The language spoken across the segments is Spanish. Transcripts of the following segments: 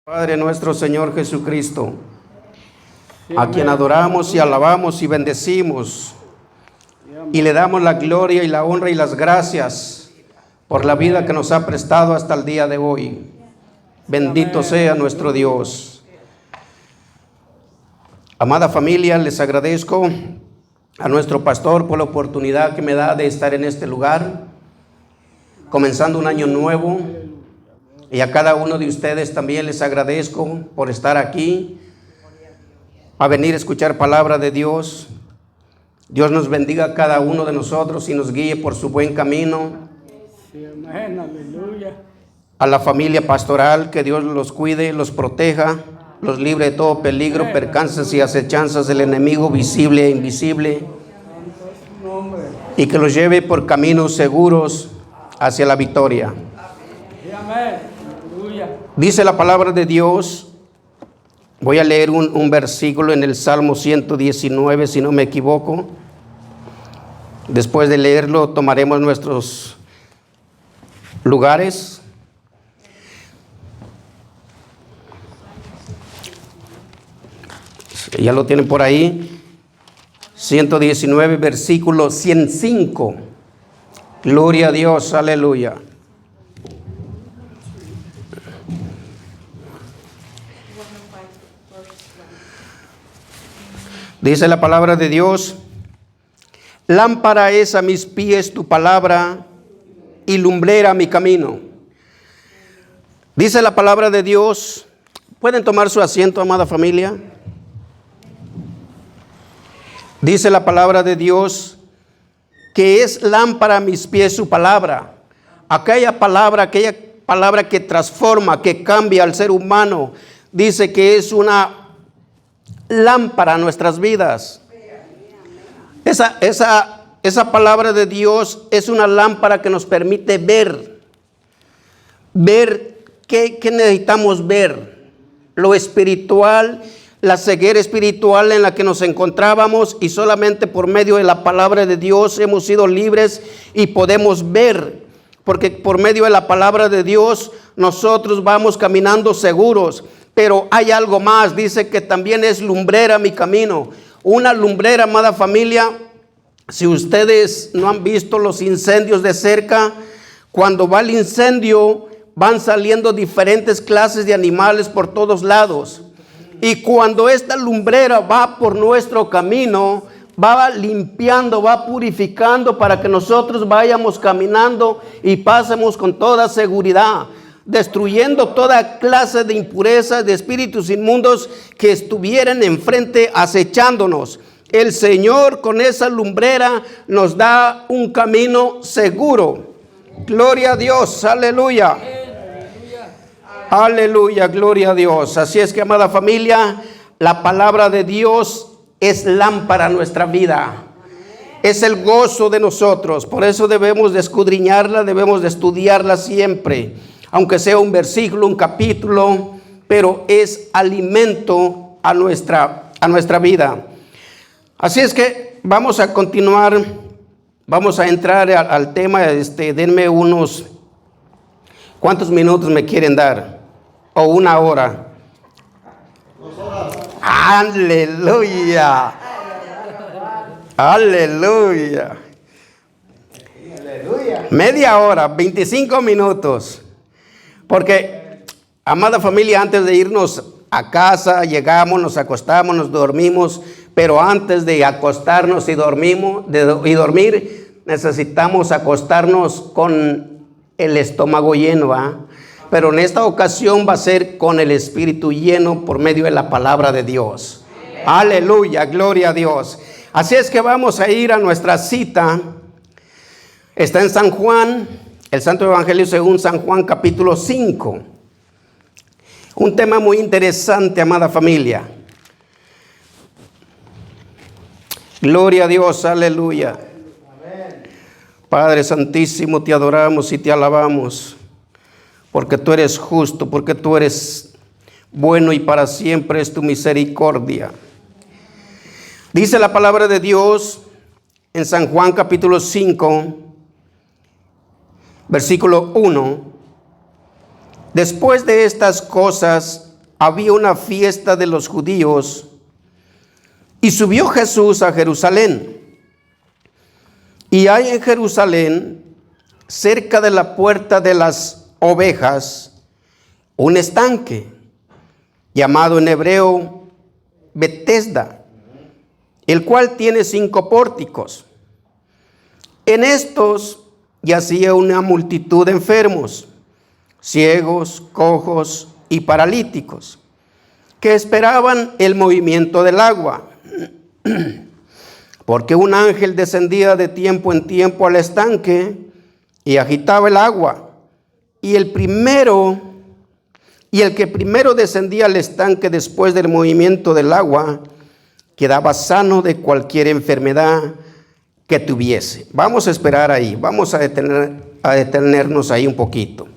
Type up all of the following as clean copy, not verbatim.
Padre nuestro Señor Jesucristo, a quien adoramos y alabamos y bendecimos y le damos la gloria y la honra y las gracias por la vida que nos ha prestado hasta el día de hoy. Bendito sea nuestro Dios. Amada familia, les agradezco a nuestro pastor por la oportunidad que me da de estar en este lugar, comenzando un año nuevo. Y a cada uno de ustedes también les agradezco por estar aquí, a venir a escuchar palabra de Dios. Dios nos bendiga a cada uno de nosotros y nos guíe por su buen camino. A la familia pastoral, que Dios los cuide, los proteja, los libre de todo peligro, percances y acechanzas del enemigo visible e invisible, y que los lleve por caminos seguros hacia la victoria. Dice la palabra de Dios, voy a leer un versículo en el Salmo 119, si no me equivoco. Después de leerlo, tomaremos nuestros lugares. Ya lo tienen por ahí. 119, versículo 105. Gloria a Dios, aleluya. Dice la palabra de Dios: lámpara es a mis pies tu palabra y lumbrera mi camino. Dice la palabra de Dios. ¿Pueden tomar su asiento, amada familia? Dice la palabra de Dios que es lámpara a mis pies su palabra. Aquella palabra que transforma, que cambia al ser humano. Dice que es una lámpara a nuestras vidas. Esa palabra de Dios es una lámpara que nos permite ver qué necesitamos ver, lo espiritual, la ceguera espiritual en la que nos encontrábamos, y solamente por medio de la palabra de Dios hemos sido libres y podemos ver, porque por medio de la palabra de Dios nosotros vamos caminando seguros. Pero hay algo más, dice que también es lumbrera mi camino. Una lumbrera, amada familia, si ustedes no han visto los incendios de cerca, cuando va el incendio van saliendo diferentes clases de animales por todos lados. Y cuando esta lumbrera va por nuestro camino, va limpiando, va purificando para que nosotros vayamos caminando y pasemos con toda seguridad, destruyendo toda clase de impurezas, de espíritus inmundos que estuvieran enfrente acechándonos. El Señor con esa lumbrera nos da un camino seguro. Gloria a Dios, aleluya. Aleluya, gloria a Dios. Así es que, amada familia, la palabra de Dios es lámpara a nuestra vida. Es el gozo de nosotros. Por eso debemos de escudriñarla, debemos de estudiarla siempre. Aunque sea un versículo, un capítulo, pero es alimento a nuestra vida. Así es que vamos a continuar, vamos a entrar al tema. Denme unos, ¿cuántos minutos me quieren dar? ¿O una hora? 2 horas. ¡Aleluya! ¡Aleluya! Aleluya. Media hora, 25 minutos. Porque, amada familia, antes de irnos a casa, llegamos, nos acostamos, nos dormimos, pero antes de acostarnos y dormir, necesitamos acostarnos con el estómago lleno, ¿va? Pero en esta ocasión va a ser con el espíritu lleno por medio de la palabra de Dios. Aleluya, gloria a Dios. Así es que vamos a ir a nuestra cita. Está en San Juan, el Santo Evangelio según San Juan, capítulo 5. Un tema muy interesante, amada familia. Gloria a Dios, aleluya. Padre Santísimo, te adoramos y te alabamos, porque tú eres justo, porque tú eres bueno y para siempre es tu misericordia. Dice la palabra de Dios en San Juan capítulo 5, versículo 1. Después de estas cosas, había una fiesta de los judíos y subió Jesús a Jerusalén. Y hay en Jerusalén, cerca de la puerta de las ovejas, un estanque llamado en hebreo Betesda, el cual tiene 5 pórticos. En estos yacía una multitud de enfermos, ciegos, cojos y paralíticos, que esperaban el movimiento del agua. Porque un ángel descendía de tiempo en tiempo al estanque y agitaba el agua. Y el que primero descendía al estanque después del movimiento del agua, quedaba sano de cualquier enfermedad que tuviese. Vamos a esperar ahí, vamos a detenernos ahí un poquito.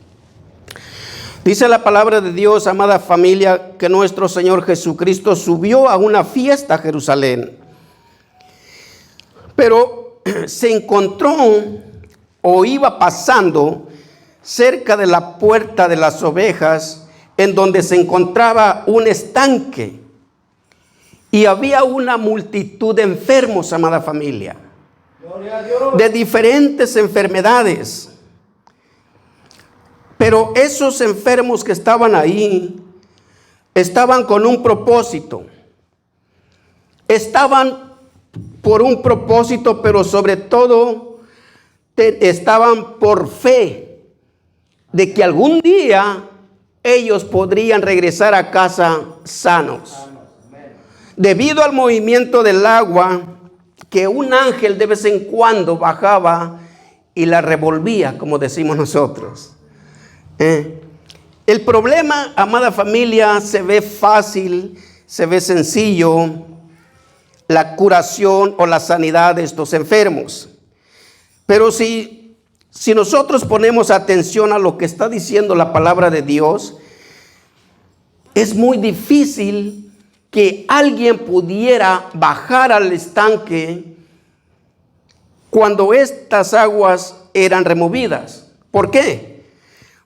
Dice la palabra de Dios, amada familia, que nuestro Señor Jesucristo subió a una fiesta a Jerusalén. Pero se encontró o iba pasando cerca de la puerta de las ovejas, en donde se encontraba un estanque. Y había una multitud de enfermos, amada familia, de diferentes enfermedades. Pero esos enfermos que estaban ahí, estaban con un propósito. Estaban por un propósito, pero sobre todo estaban por fe de que algún día ellos podrían regresar a casa sanos. Debido al movimiento del agua, que un ángel de vez en cuando bajaba y la revolvía, como decimos nosotros. El problema, amada familia, se ve fácil, se ve sencillo, la curación o la sanidad de estos enfermos. Pero si nosotros ponemos atención a lo que está diciendo la palabra de Dios, es muy difícil que alguien pudiera bajar al estanque cuando estas aguas eran removidas. ¿Por qué?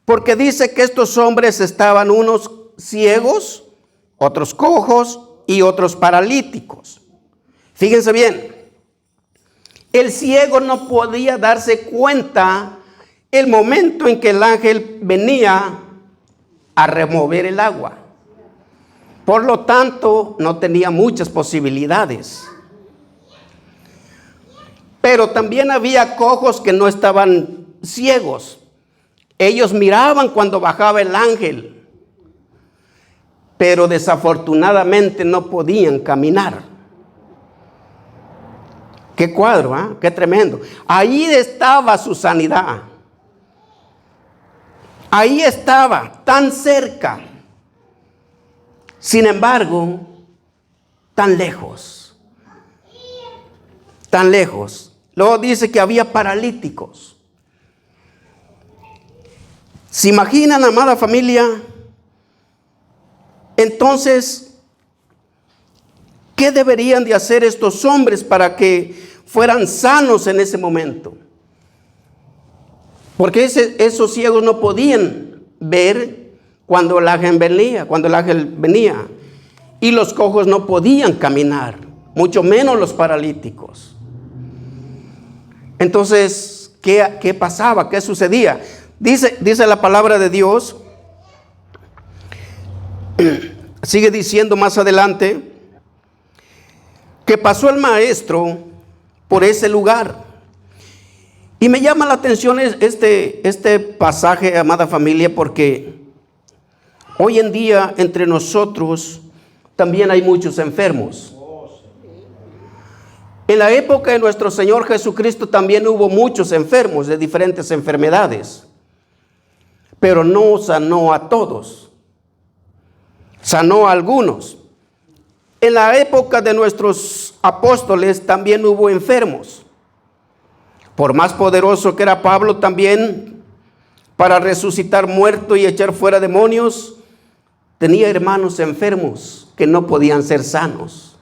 Porque dice que estos hombres estaban unos ciegos, otros cojos y otros paralíticos. Fíjense bien, el ciego no podía darse cuenta el momento en que el ángel venía a remover el agua. Por lo tanto, no tenía muchas posibilidades. Pero también había cojos que no estaban ciegos. Ellos miraban cuando bajaba el ángel, pero desafortunadamente no podían caminar. Qué cuadro, ¿eh? Qué tremendo. Ahí estaba su sanidad. Ahí estaba, tan cerca. Sin embargo, tan lejos. Tan lejos. Luego dice que había paralíticos. ¿Se imaginan, amada familia? Entonces, ¿qué deberían de hacer estos hombres para que fueran sanos en ese momento? Porque esos ciegos no podían ver cuando el ángel venía. Y los cojos no podían caminar, mucho menos los paralíticos. Entonces, ¿qué pasaba? ¿Qué sucedía? Dice la palabra de Dios, sigue diciendo más adelante, que pasó el maestro por ese lugar. Y me llama la atención este pasaje, amada familia, porque hoy en día entre nosotros también hay muchos enfermos. En la época de nuestro Señor Jesucristo también hubo muchos enfermos de diferentes enfermedades. Pero no sanó a todos, sanó a algunos. En la época de nuestros apóstoles también hubo enfermos. Por más poderoso que era Pablo también para resucitar muertos y echar fuera demonios, tenía hermanos enfermos que no podían ser sanos.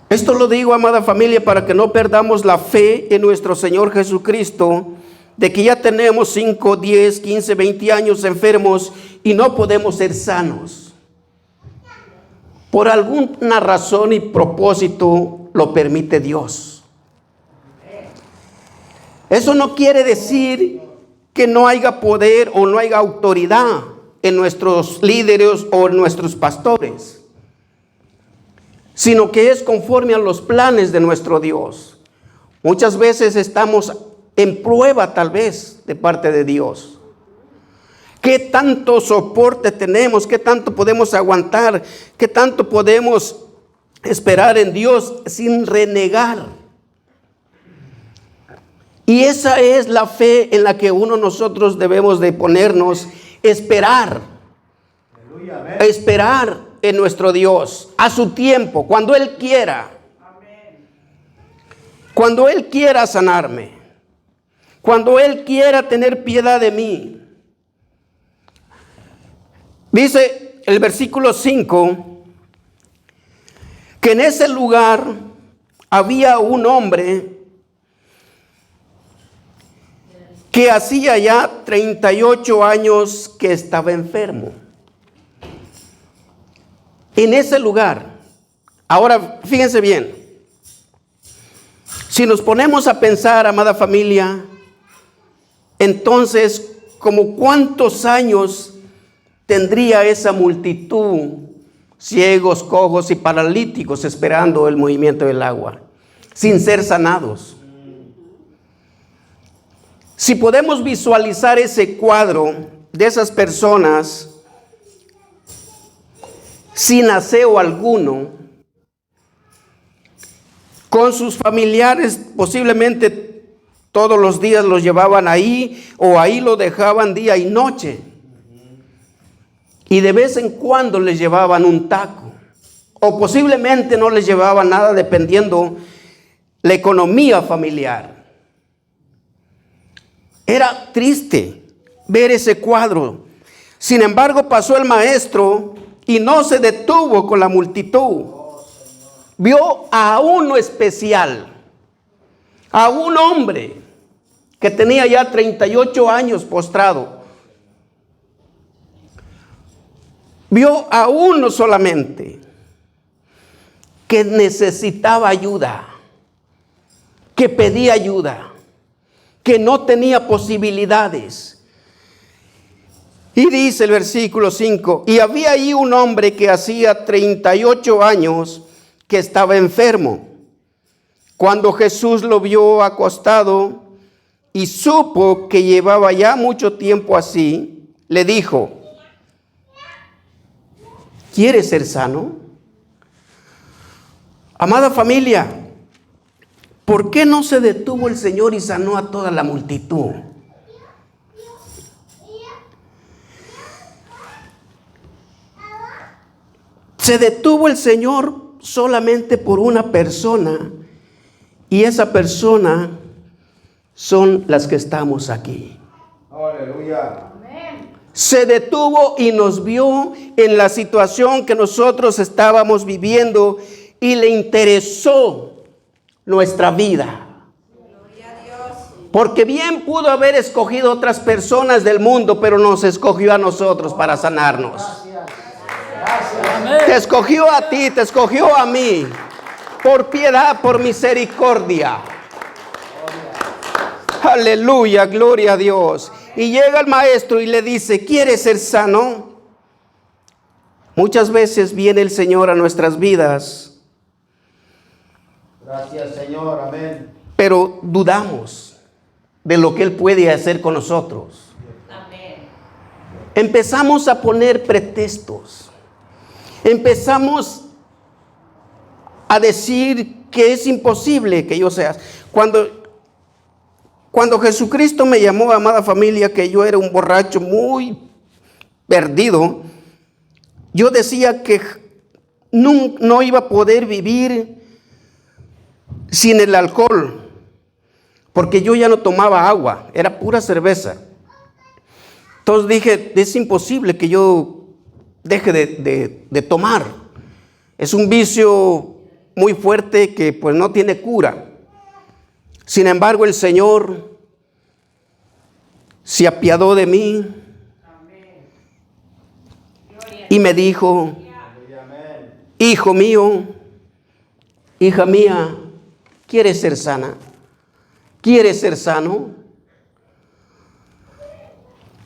Esto lo digo, amada familia, para que no perdamos la fe en nuestro Señor Jesucristo, de que ya tenemos 5, 10, 15, 20 años enfermos y no podemos ser sanos. Por alguna razón y propósito lo permite Dios. Eso no quiere decir que no haya poder o no haya autoridad en nuestros líderes o en nuestros pastores, sino que es conforme a los planes de nuestro Dios. Muchas veces estamos en prueba tal vez de parte de Dios. ¿Qué tanto soporte tenemos? ¿Qué tanto podemos aguantar? ¿Qué tanto podemos esperar en Dios sin renegar? Y esa es la fe en la que nosotros debemos de ponernos, esperar. Aleluya, Esperar en nuestro Dios, a su tiempo, cuando Él quiera. Cuando Él quiera sanarme. Cuando Él quiera tener piedad de mí. Dice el versículo 5, que en ese lugar había un hombre que hacía ya 38 años que estaba enfermo. En ese lugar. Ahora, fíjense bien. Si nos ponemos a pensar, amada familia, entonces, ¿como cuántos años tendría esa multitud, ciegos, cojos y paralíticos, esperando el movimiento del agua, sin ser sanados? Si podemos visualizar ese cuadro de esas personas sin aseo alguno, con sus familiares, posiblemente todos los días los llevaban ahí o ahí lo dejaban día y noche, y de vez en cuando les llevaban un taco, o posiblemente no les llevaban nada, dependiendo la economía familiar. Era triste ver ese cuadro. Sin embargo, pasó el maestro y no se detuvo con la multitud. Vio a uno especial, a un hombre que tenía ya 38 años postrado. Vio a uno solamente que necesitaba ayuda, que pedía ayuda, que no tenía posibilidades. Y dice el versículo 5, y había ahí un hombre que hacía 38 años que estaba enfermo. Cuando Jesús lo vio acostado y supo que llevaba ya mucho tiempo así, le dijo: ¿quieres ser sano? Amada familia, ¿por qué no se detuvo el Señor y sanó a toda la multitud? Se detuvo el Señor solamente por una persona, y esa persona son las que estamos aquí. Aleluya. Se detuvo y nos vio en la situación que nosotros estábamos viviendo y le interesó nuestra vida. Porque bien pudo haber escogido otras personas del mundo, pero nos escogió a nosotros para sanarnos. Te escogió a ti, te escogió a mí, por piedad, por misericordia. Aleluya, gloria a Dios. Y llega el maestro y le dice: ¿quieres ser sano? Muchas veces viene el Señor a nuestras vidas. Gracias, Señor. Amén. Pero dudamos de lo que Él puede hacer con nosotros. Amén. Empezamos a poner pretextos. Empezamos a decir que es imposible que yo sea. Cuando Jesucristo me llamó, amada familia, que yo era un borracho muy perdido, yo decía que no iba a poder vivir sin el alcohol, porque yo ya no tomaba agua, era pura cerveza. Entonces dije: es imposible que yo deje de tomar. Es un vicio muy fuerte que pues no tiene cura. Sin embargo, el Señor se apiadó de mí y me dijo, Aleluya. Amén. hijo mío, hija mía, ¿quieres ser sana? ¿Quieres ser sano?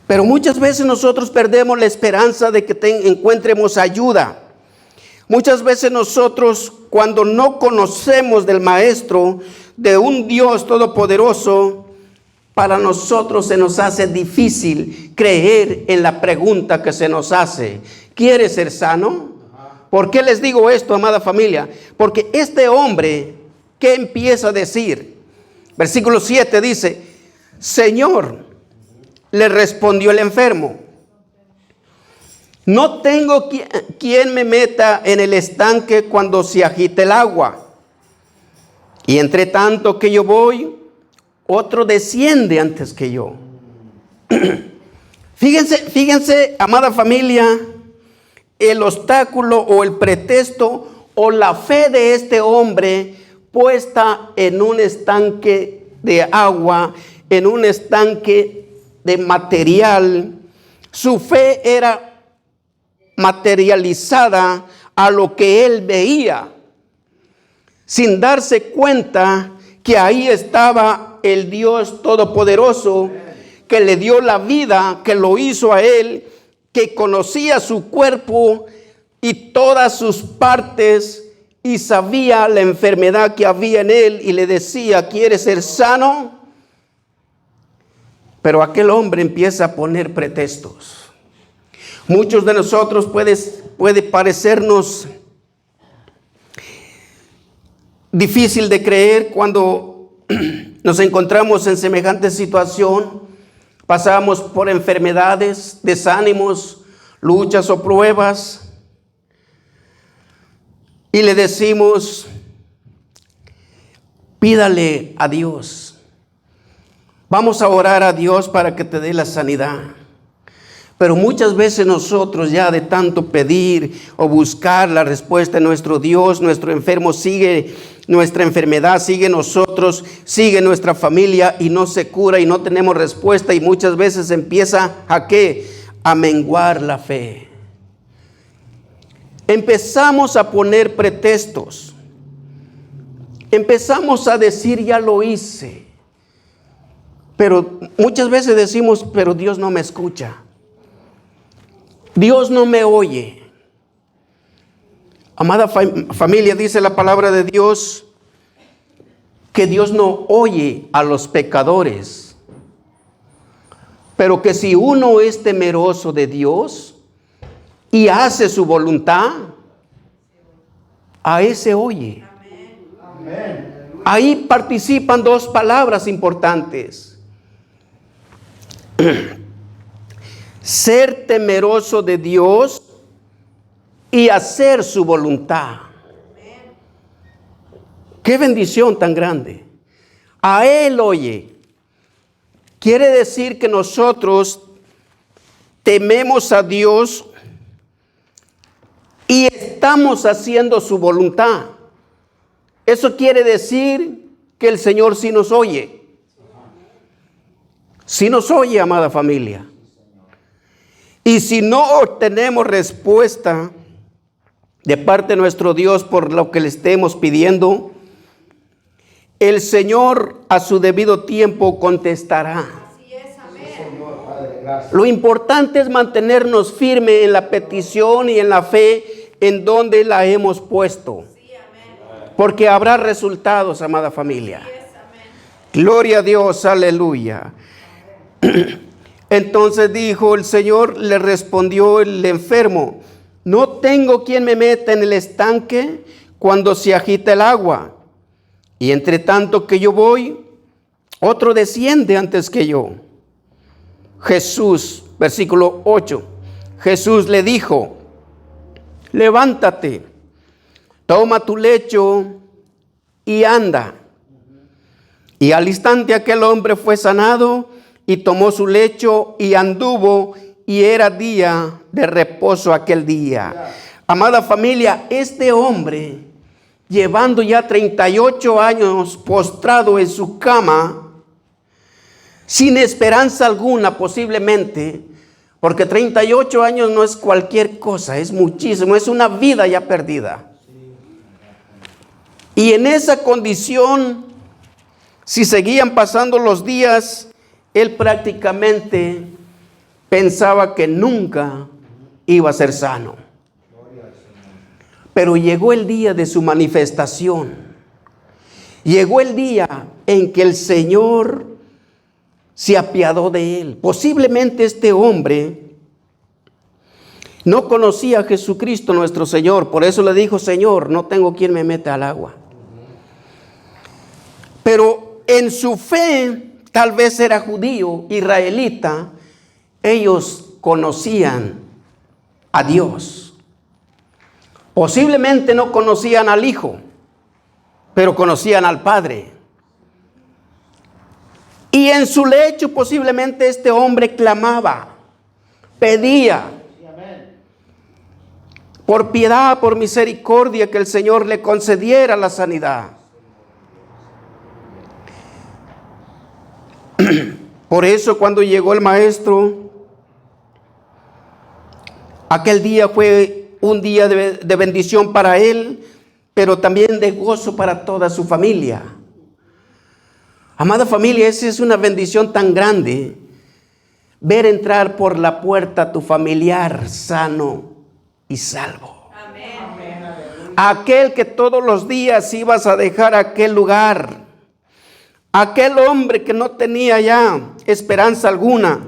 Pero muchas veces nosotros perdemos la esperanza de que encuentremos ayuda. Muchas veces nosotros, cuando no conocemos del Maestro, de un Dios todopoderoso, para nosotros se nos hace difícil creer en la pregunta que se nos hace. ¿Quieres ser sano? ¿Por qué les digo esto, amada familia? Porque este hombre, ¿qué empieza a decir? Versículo 7 dice, Señor, le respondió el enfermo, no tengo quien me meta en el estanque cuando se agite el agua. Y entre tanto que yo voy, otro desciende antes que yo. Fíjense, amada familia, el obstáculo o el pretexto o la fe de este hombre puesta en un estanque de agua, en un estanque de material. Su fe era materializada a lo que él veía, sin darse cuenta que ahí estaba el Dios Todopoderoso, que le dio la vida, que lo hizo a él, que conocía su cuerpo y todas sus partes y sabía la enfermedad que había en él y le decía, ¿quieres ser sano? Pero aquel hombre empieza a poner pretextos. Muchos de nosotros puede parecernos difícil de creer cuando nos encontramos en semejante situación. Pasamos por enfermedades, desánimos, luchas o pruebas. Y le decimos, pídale a Dios. Vamos a orar a Dios para que te dé la sanidad. Pero muchas veces nosotros ya de tanto pedir o buscar la respuesta de nuestro Dios, nuestro enfermo sigue, nuestra enfermedad sigue nosotros, sigue nuestra familia y no se cura y no tenemos respuesta y muchas veces empieza ¿a qué? A menguar la fe. Empezamos a poner pretextos. Empezamos a decir ya lo hice. Pero muchas veces decimos, pero Dios no me escucha. Dios no me oye. Amada familia, dice la palabra de Dios que Dios no oye a los pecadores, pero que si uno es temeroso de Dios y hace su voluntad, a ese oye. Amén. Ahí participan dos palabras importantes. Ser temeroso de Dios y hacer su voluntad. Qué bendición tan grande. A Él oye. Quiere decir que nosotros tememos a Dios y estamos haciendo su voluntad. Eso quiere decir que el Señor sí nos oye. Sí nos oye, amada familia. Y si no obtenemos respuesta de parte de nuestro Dios por lo que le estemos pidiendo, el Señor a su debido tiempo contestará. Así es, amén. Señor, Padre, gracias. Lo importante es mantenernos firmes en la petición y en la fe en donde la hemos puesto. Sí, amén. Porque habrá resultados, amada familia. Así es, amén. Gloria a Dios, aleluya. Entonces dijo el Señor, le respondió el enfermo, no tengo quien me meta en el estanque cuando se agita el agua. Y entre tanto que yo voy, otro desciende antes que yo. Jesús, versículo 8, Jesús le dijo, levántate, toma tu lecho y anda. Y al instante aquel hombre fue sanado y tomó su lecho y anduvo, y era día de reposo aquel día. Amada familia, este hombre, llevando ya 38 años postrado en su cama, sin esperanza alguna posiblemente, Porque 38 años no es cualquier cosa, es muchísimo, es una vida ya perdida. Y en esa condición, si seguían pasando los días, él prácticamente pensaba que nunca iba a ser sano. Pero llegó el día de su manifestación. Llegó el día en que el Señor se apiadó de él. Posiblemente este hombre no conocía a Jesucristo nuestro Señor. Por eso le dijo: Señor, no tengo quien me meta al agua. Pero en su fe, tal vez era judío, israelita, ellos conocían a Dios. Posiblemente no conocían al Hijo, pero conocían al Padre. Y en su lecho posiblemente este hombre clamaba, pedía por piedad, por misericordia, que el Señor le concediera la sanidad. Por eso cuando llegó el maestro, aquel día fue un día de bendición para él, pero también de gozo para toda su familia. Amada familia, esa es una bendición tan grande, ver entrar por la puerta a tu familiar sano y salvo. Amén. Aquel que todos los días ibas a dejar aquel lugar, aquel hombre que no tenía ya esperanza alguna,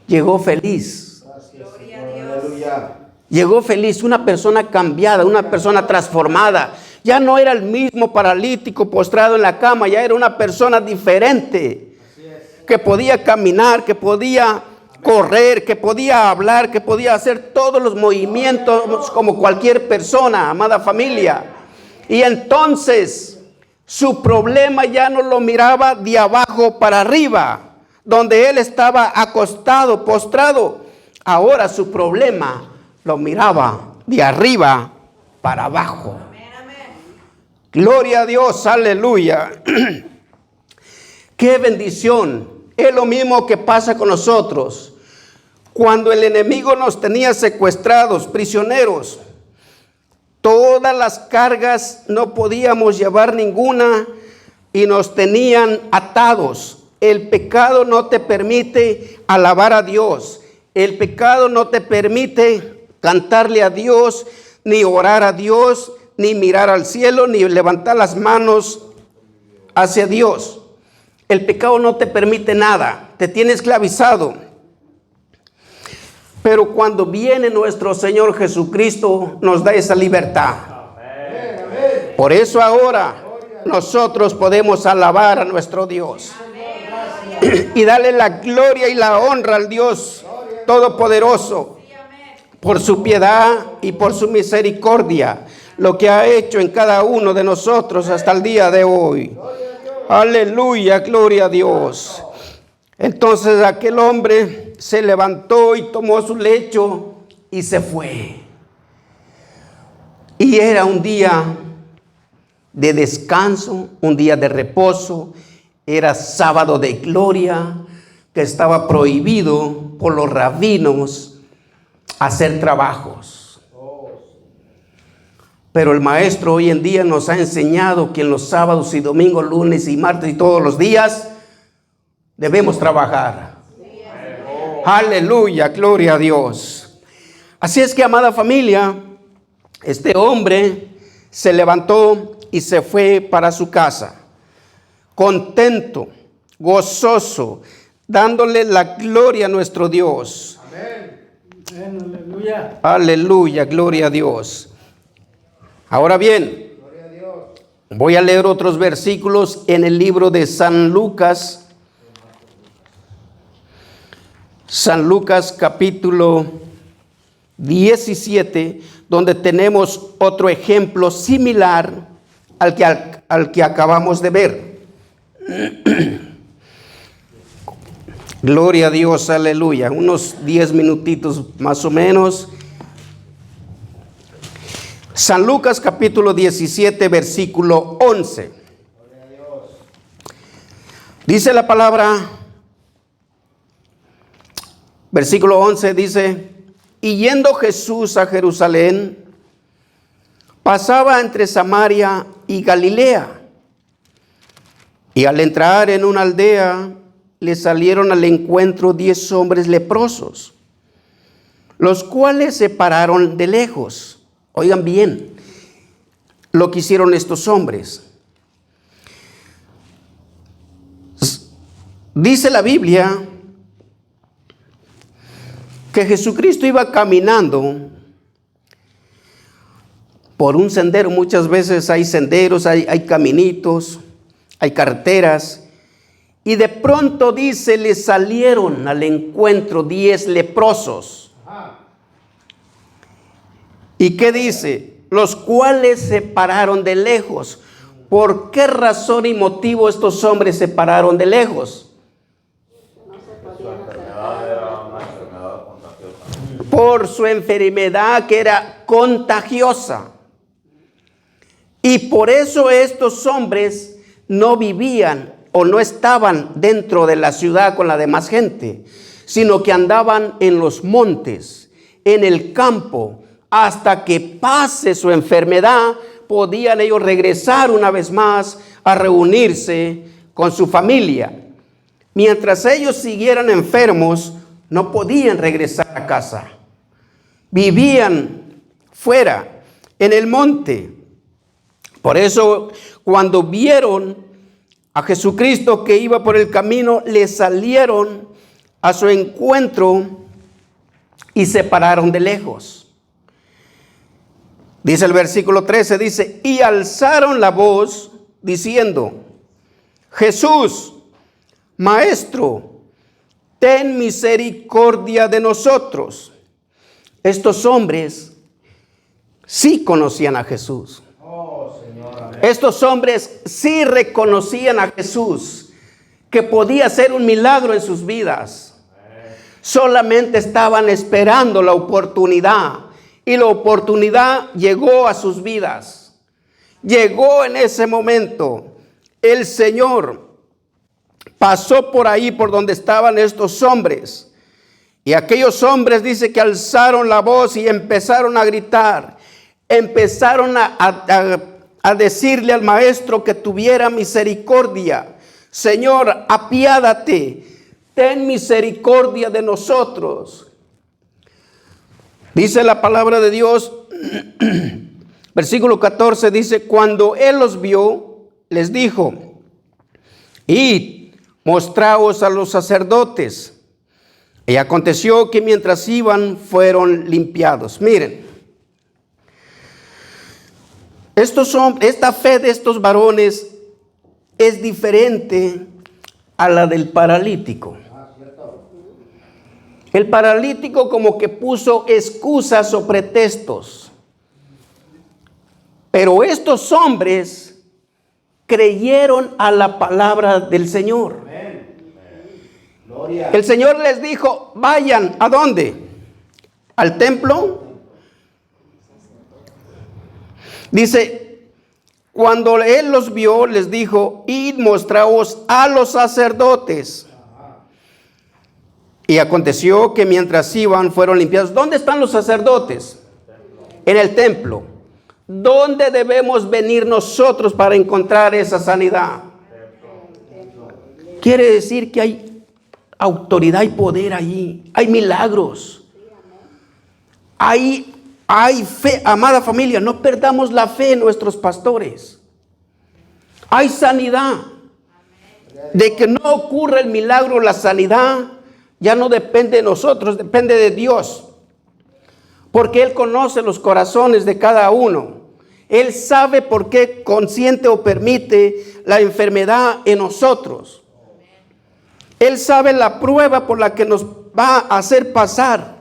llegó feliz. Gloria a Dios. Aleluya. Llegó feliz, una persona cambiada, una persona transformada. Ya no era el mismo paralítico postrado en la cama, ya era una persona diferente, que podía caminar, que podía correr, que podía hablar, que podía hacer todos los movimientos como cualquier persona, amada familia. Y entonces su problema ya no lo miraba de abajo para arriba, donde él estaba acostado, postrado. Ahora su problema lo miraba de arriba para abajo. Amén, amén. Gloria a Dios, aleluya. Qué bendición. Es lo mismo que pasa con nosotros. Cuando el enemigo nos tenía secuestrados, prisioneros, todas las cargas, no podíamos llevar ninguna y nos tenían atados. El pecado no te permite alabar a Dios. El pecado no te permite cantarle a Dios, ni orar a Dios, ni mirar al cielo, ni levantar las manos hacia Dios. El pecado no te permite nada, te tiene esclavizado. Pero cuando viene nuestro Señor Jesucristo, nos da esa libertad. Por eso ahora nosotros podemos alabar a nuestro Dios y darle la gloria y la honra al Dios Todopoderoso por su piedad y por su misericordia, lo que ha hecho en cada uno de nosotros hasta el día de hoy. Aleluya, gloria a Dios. Entonces aquel hombre se levantó y tomó su lecho y se fue. Y era un día de descanso, un día de reposo. Era sábado de gloria, que estaba prohibido por los rabinos hacer trabajos. Pero el maestro hoy en día nos ha enseñado que en los sábados y domingos, lunes y martes y todos los días debemos trabajar. Aleluya, gloria a Dios. Así es que, amada familia, este hombre se levantó y se fue para su casa, contento, gozoso, dándole la gloria a nuestro Dios. Amén. Aleluya. Aleluya, gloria a Dios. Ahora bien, Gloria a Dios. voy a leer otros versículos en el libro de San Lucas. San Lucas capítulo 17, donde tenemos otro ejemplo similar al que acabamos de ver. Gloria a Dios, aleluya. Unos 10 minutitos más o menos. San Lucas capítulo 17, versículo 11. Dice la palabra: Versículo 11 dice, y yendo Jesús a Jerusalén, pasaba entre Samaria y Galilea. Y al entrar en una aldea, le salieron al encuentro 10 hombres leprosos, los cuales se pararon de lejos. Oigan bien lo que hicieron estos hombres. Dice la Biblia que Jesucristo iba caminando por un sendero. Muchas veces hay senderos, hay caminitos, hay carreteras. Y de pronto dice, le salieron al encuentro 10 leprosos. ¿Y qué dice? Los cuales se pararon de lejos. ¿Por qué razón y motivo estos hombres se pararon de lejos? Por su enfermedad que era contagiosa. Y por eso estos hombres no vivían o no estaban dentro de la ciudad con la demás gente, sino que andaban en los montes, en el campo, hasta que pase su enfermedad, podían ellos regresar una vez más a reunirse con su familia. Mientras ellos siguieran enfermos, no podían regresar a casa. Vivían fuera, en el monte. Por eso, cuando vieron a Jesucristo que iba por el camino, le salieron a su encuentro y se pararon de lejos. Dice el versículo 13, dice, y alzaron la voz diciendo, Jesús, Maestro, ten misericordia de nosotros. Estos hombres sí conocían a Jesús. Estos hombres sí reconocían a Jesús, que podía hacer un milagro en sus vidas. Solamente estaban esperando la oportunidad, y la oportunidad llegó a sus vidas. Llegó en ese momento. El Señor pasó por ahí, por donde estaban estos hombres. Y aquellos hombres, dice que alzaron la voz y empezaron a gritar. Empezaron a decirle al maestro que tuviera misericordia. Señor, apiádate, ten misericordia de nosotros. Dice la palabra de Dios, versículo 14, dice, cuando él los vio, les dijo, id, mostraos a los sacerdotes. Y aconteció que mientras iban, fueron limpiados. Miren, esta fe de estos varones es diferente a la del paralítico. El paralítico como que puso excusas o pretextos. Pero estos hombres creyeron a la palabra del Señor. El Señor les dijo, vayan, ¿a dónde? ¿Al templo? Dice, cuando Él los vio, les dijo, id, mostraos a los sacerdotes. Y aconteció que mientras iban, fueron limpiados. ¿Dónde están los sacerdotes? En el templo. ¿Dónde debemos venir nosotros para encontrar esa sanidad? Quiere decir que hay autoridad y poder allí. Hay milagros. Hay fe. Amada familia, no perdamos la fe en nuestros pastores. Hay sanidad. De que no ocurra el milagro, la sanidad, ya no depende de nosotros, depende de Dios. Porque Él conoce los corazones de cada uno. Él sabe por qué consiente o permite la enfermedad en nosotros. Él sabe la prueba por la que nos va a hacer pasar.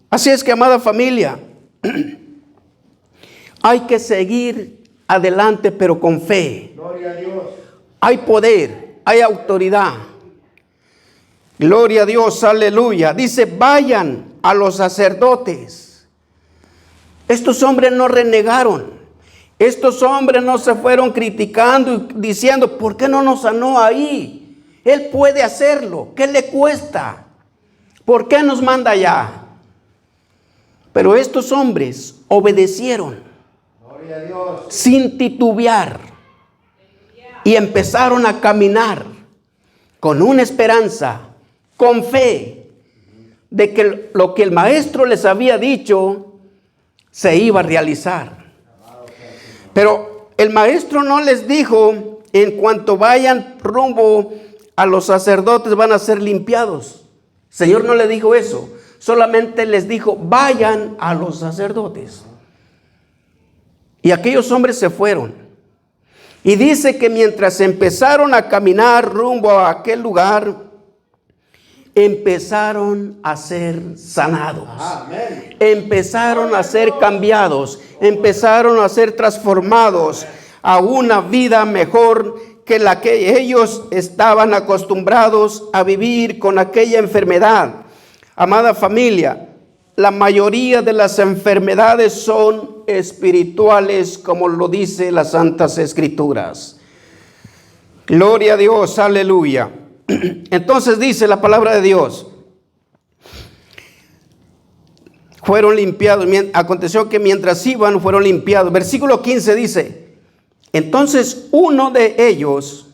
Así es que, amada familia, hay que seguir adelante, pero con fe. Gloria a Dios. Hay poder, hay autoridad. Gloria a Dios, aleluya. Dice, vayan a los sacerdotes. Estos hombres no renegaron. Estos hombres no se fueron criticando y diciendo, ¿por qué no nos sanó ahí? Él puede hacerlo. ¿Qué le cuesta? ¿Por qué nos manda allá? Pero estos hombres obedecieron Gloria a Dios. sin titubear y empezaron a caminar con una esperanza, con fe, de que lo que el maestro les había dicho se iba a realizar. Pero el maestro no les dijo, en cuanto vayan rumbo a los sacerdotes van a ser limpiados. El Señor no le dijo eso, solamente les dijo, vayan a los sacerdotes. Y aquellos hombres se fueron. Y dice que mientras empezaron a caminar rumbo a aquel lugar, empezaron a ser sanados. Amén. Empezaron a ser cambiados. Empezaron a ser transformados a una vida mejor que la que ellos estaban acostumbrados a vivir con aquella enfermedad. Amada familia, la mayoría de las enfermedades son espirituales, como lo dice las Santas Escrituras. Gloria a Dios, aleluya. Entonces dice la palabra de Dios, fueron limpiados. Aconteció que mientras iban fueron limpiados. Versículo 15 dice, entonces uno de ellos,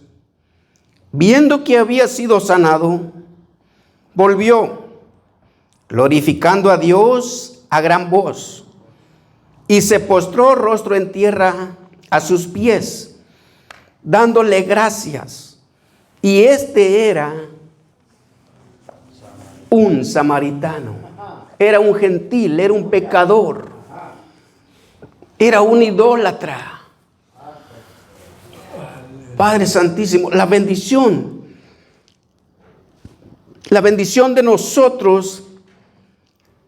viendo que había sido sanado, volvió, glorificando a Dios a gran voz, y se postró rostro en tierra a sus pies, dándole gracias. Y este era un samaritano, era un gentil, era un pecador, era un idólatra. Padre Santísimo, la bendición de nosotros,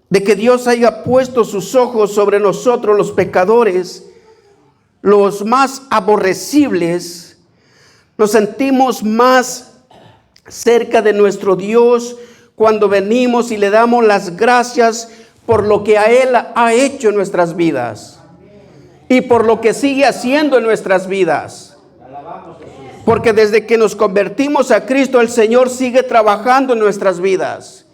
de que Dios haya puesto sus ojos sobre nosotros los pecadores, los más aborrecibles, nos sentimos más cerca de nuestro Dios cuando venimos y le damos las gracias por lo que a Él ha hecho en nuestras vidas y por lo que sigue haciendo en nuestras vidas. Porque desde que nos convertimos a Cristo, el Señor sigue trabajando en nuestras vidas.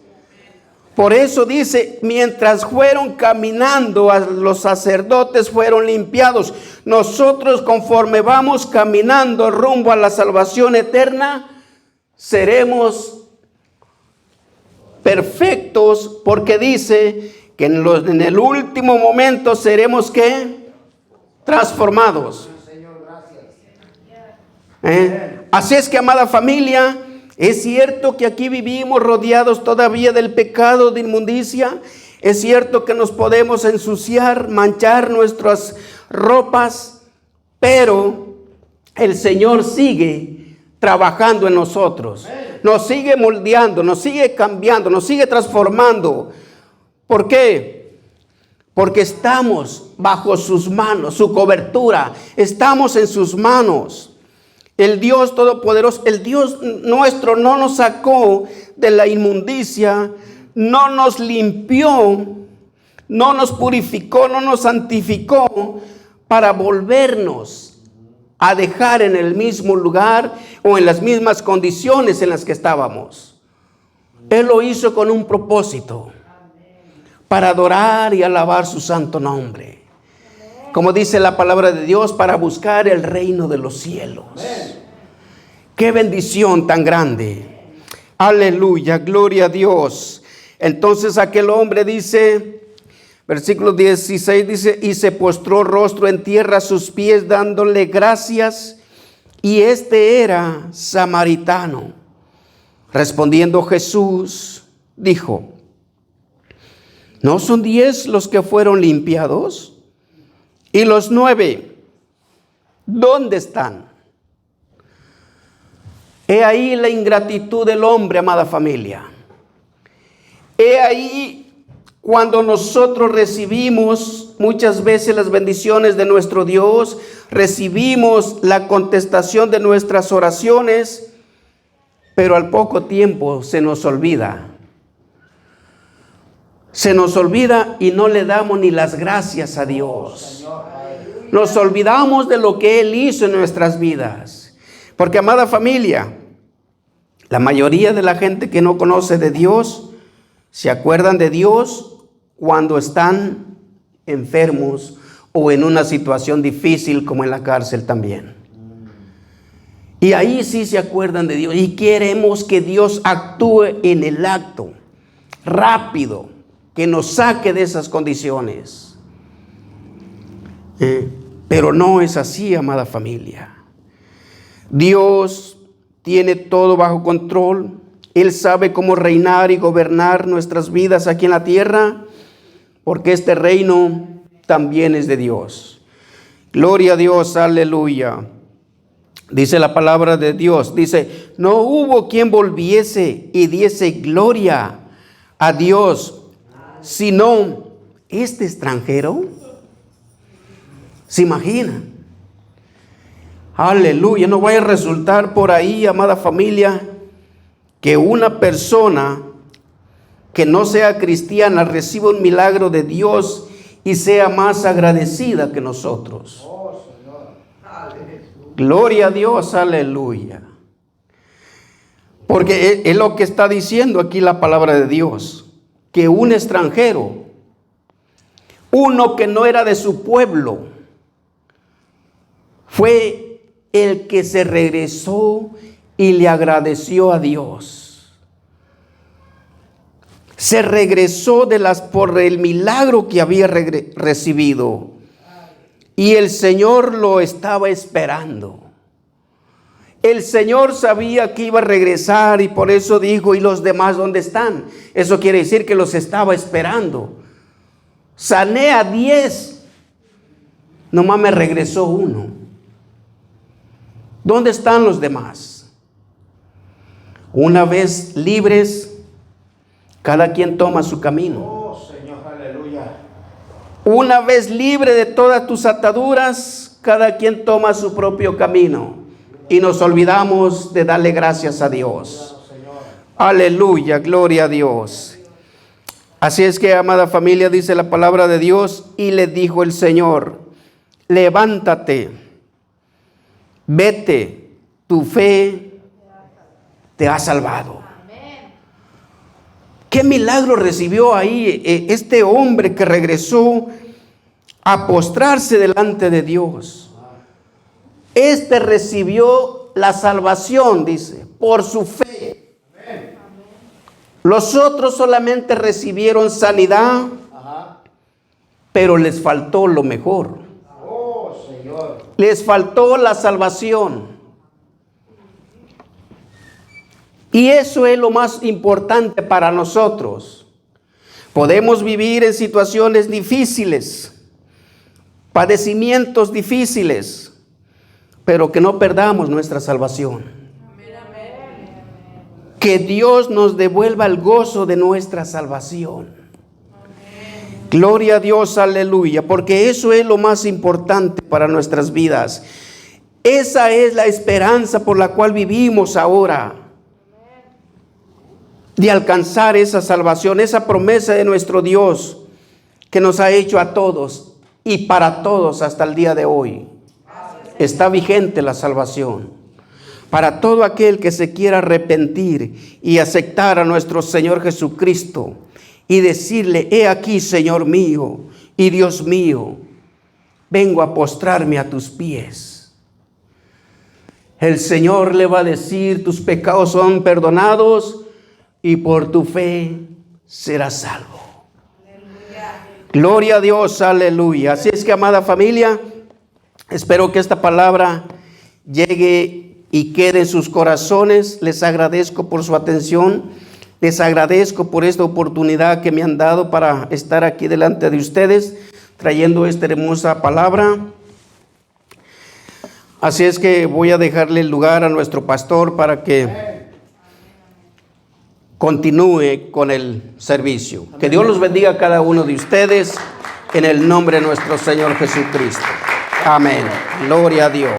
Por eso dice, mientras fueron caminando, a los sacerdotes fueron limpiados. Nosotros, conforme vamos caminando rumbo a la salvación eterna, seremos perfectos, porque dice que en el último momento seremos ¿qué? Transformados. Así es que, amada familia, es cierto que aquí vivimos rodeados todavía del pecado, de inmundicia. Es cierto que nos podemos ensuciar, manchar nuestras ropas, pero el Señor sigue trabajando en nosotros. Nos sigue moldeando, nos sigue cambiando, nos sigue transformando. ¿Por qué? Porque estamos bajo sus manos, su cobertura. Estamos en sus manos. El Dios Todopoderoso, el Dios nuestro no nos sacó de la inmundicia, no nos limpió, no nos purificó, no nos santificó para volvernos a dejar en el mismo lugar o en las mismas condiciones en las que estábamos. Él lo hizo con un propósito, para adorar y alabar su santo nombre. Como dice la palabra de Dios, para buscar el reino de los cielos. ¡Qué bendición tan grande! Aleluya, gloria a Dios. Entonces aquel hombre dice, versículo 16 dice, y se postró rostro en tierra a sus pies dándole gracias, y este era samaritano. Respondiendo Jesús, dijo, ¿no son 10 los que fueron limpiados? ¿Y los 9, dónde están? He ahí la ingratitud del hombre, amada familia. He ahí cuando nosotros recibimos muchas veces las bendiciones de nuestro Dios, recibimos la contestación de nuestras oraciones, pero al poco tiempo se nos olvida. Se nos olvida y no le damos ni las gracias a Dios. Nos olvidamos de lo que Él hizo en nuestras vidas. Porque, amada familia, La mayoría de la gente que no conoce de Dios se acuerdan de Dios cuando están enfermos o en una situación difícil como en la cárcel también. Y ahí sí se acuerdan de Dios y queremos que Dios actúe en el acto, rápido, que nos saque de esas condiciones. Pero no es así, amada familia. Dios tiene todo bajo control. Él sabe cómo reinar y gobernar nuestras vidas aquí en la tierra, porque este reino también es de Dios. Gloria a Dios, aleluya. Dice la palabra de Dios, dice, no hubo quien volviese y diese gloria a Dios, sino este extranjero. ¿Se imagina? Aleluya, no vaya a resultar por ahí, amada familia, que una persona que no sea cristiana reciba un milagro de Dios y sea más agradecida que nosotros. Oh, Señor. Aleluya. Gloria a Dios, aleluya. Porque es lo que está diciendo aquí la palabra de Dios, que un extranjero, uno que no era de su pueblo, fue el que se regresó y le agradeció a Dios. Se regresó por el milagro que había recibido. Y el Señor lo estaba esperando. El Señor sabía que iba a regresar y por eso dijo, ¿y los demás dónde están? Eso quiere decir que los estaba esperando. Sané a 10. Nomás me regresó uno. ¿Dónde están los demás? Una vez libres, cada quien toma su camino. Oh, Señor, aleluya. Una vez libre de todas tus ataduras, cada quien toma su propio camino. Y nos olvidamos de darle gracias a Dios. Aleluya, gloria a Dios. Así es que, amada familia, dice la palabra de Dios, y le dijo el Señor, levántate, vete, tu fe te ha salvado. ¿Qué milagro recibió ahí este hombre que regresó a postrarse delante de Dios? Este recibió la salvación, dice, por su fe. Los otros solamente recibieron sanidad, pero les faltó lo mejor. Oh, Señor. Les faltó la salvación. Y eso es lo más importante para nosotros. Podemos vivir en situaciones difíciles, padecimientos difíciles, pero que no perdamos nuestra salvación. Que Dios nos devuelva el gozo de nuestra salvación. Gloria a Dios, aleluya, porque eso es lo más importante para nuestras vidas. Esa es la esperanza por la cual vivimos ahora, de alcanzar esa salvación, esa promesa de nuestro Dios que nos ha hecho a todos y para todos hasta el día de hoy. Está vigente la salvación para todo aquel que se quiera arrepentir y aceptar a nuestro Señor Jesucristo y decirle, he aquí, Señor mío y Dios mío, vengo a postrarme a tus pies. El Señor le va a decir, tus pecados son perdonados y por tu fe serás salvo. Aleluya. Gloria a Dios, aleluya. Así es que, amada familia, espero que esta palabra llegue y quede en sus corazones. Les agradezco por su atención. Les agradezco por esta oportunidad que me han dado para estar aquí delante de ustedes, trayendo esta hermosa palabra. Así es que voy a dejarle el lugar a nuestro pastor para que continúe con el servicio. Que Dios los bendiga a cada uno de ustedes en el nombre de nuestro Señor Jesucristo. Amén. Gloria a Dios.